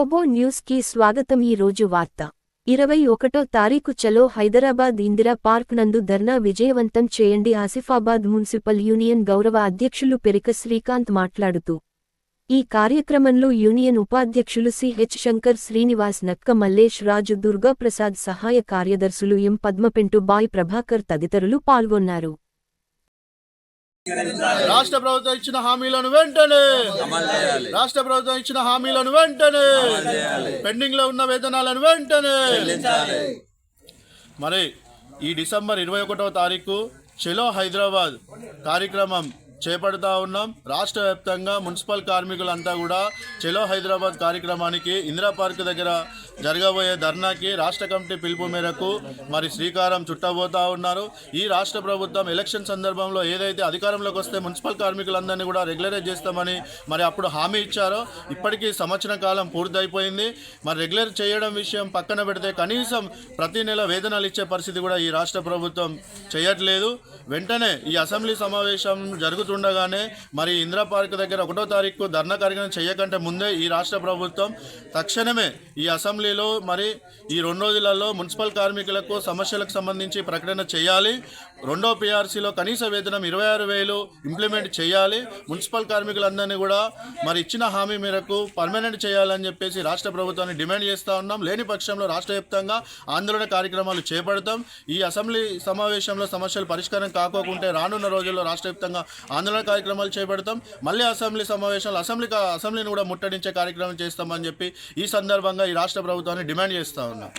Robo news కి స్వాగతం. ఈ రోజు వార్త 21వ తారీఖు చలో హైదరాబాద్ ఇందిరా పార్క్ నందు ధర్నా విజయవంతం చేయండి. ఆసిఫాబాద్ మున్సిపల్ యూనియన్ గౌరవ అధ్యక్షులు పెరిక శ్రీకాంత్ మాట్లాడుతూ ఈ కార్యక్రమంలో యూనియన్ ఉపాధ్యక్షులు సిహెచ్ శంకర్, శ్రీనివాస్, నక్క మల్లేష్ రాజు, దుర్గాప్రసాద్, సహాయ కార్యదర్శులు ఎం పద్మపెంటు, బాయ్ ప్రభాకర్ తదితరులు పాల్గొన్నారు. రాష్ట్ర ప్రభుత్వం ఇచ్చిన హామీలను వెంటనే రాష్ట్ర ప్రభుత్వం ఇచ్చిన హామీలను వెంటనే పెండింగ్ లో ఉన్న వేతనాలను వెంటనే మరి ఈ డిసెంబర్ 21వ తారీఖు చలో హైదరాబాద్ కార్యక్రమం చేపడతా ఉన్నాం. రాష్ట్ర వ్యాప్తంగా మున్సిపల్ కార్మికులంతా కూడా చలో హైదరాబాద్ కార్యక్రమానికి ఇందిరా పార్క్ దగ్గర జరగబోయే ధర్నాకి రాష్ట్ర కమిటీ పిలుపు మేరకు మరి శ్రీకారం చుట్టబోతా ఉన్నారు. ఈ రాష్ట్ర ప్రభుత్వం ఎలక్షన్ సందర్భంలో ఏదైతే అధికారంలోకి వస్తే మున్సిపల్ కార్మికులందరినీ కూడా రెగ్యులరైజ్ చేస్తామని మరి అప్పుడు హామీ ఇచ్చారో ఇప్పటికీ సంవత్సరం కాలం పూర్తయిపోయింది. మరి రెగ్యులర్ చేయడం విషయం పక్కన పెడితే కనీసం ప్రతి నెల వేతనాలు ఇచ్చే పరిస్థితి కూడా ఈ రాష్ట్ర ప్రభుత్వం చేయట్లేదు. వెంటనే ఈ అసెంబ్లీ సమావేశం జరుగుతుండగానే మరి ఇందిరా పార్క్ దగ్గర 1వ తారీఖు ధర్నా కార్యక్రమం చేయకంటే ముందే ఈ రాష్ట్ర ప్రభుత్వం తక్షణమే ఈ అసెంబ్లీలో మరి ఈ 2 రోజులలో మున్సిపల్ కార్మికులకు సమస్యలకు సంబంధించి ప్రకటన చేయాలి. 2వ పిఆర్సీలో కనీస వేతనం 26,000 ఇంప్లిమెంట్ చేయాలి. మున్సిపల్ కార్మికులందరినీ కూడా మరి ఇచ్చిన హామీ మేరకు పర్మనెంట్ చేయాలని చెప్పేసి రాష్ట్ర ప్రభుత్వాన్ని డిమాండ్ చేస్తూ ఉన్నాం. లేని పక్షంలో రాష్ట్ర వ్యాప్తంగా ఆందోళన కార్యక్రమాలు చేపడతాం. ఈ అసెంబ్లీ సమావేశంలో సమస్యలు పరిష్కారం కాకోకుంటే రానున్న రోజుల్లో రాష్ట్ర వ్యాప్తంగా ఆందోళన కార్యక్రమాలు చేపడతాం. మళ్ళీ అసెంబ్లీ సమావేశాలు అసెంబ్లీని కూడా ముట్టడించే కార్యక్రమం చేస్తామని చెప్పి ఈ సందర్భంగా ఈ రాష్ట్ర ప్రభుత్వాన్ని డిమాండ్ చేస్తూ ఉన్నాం.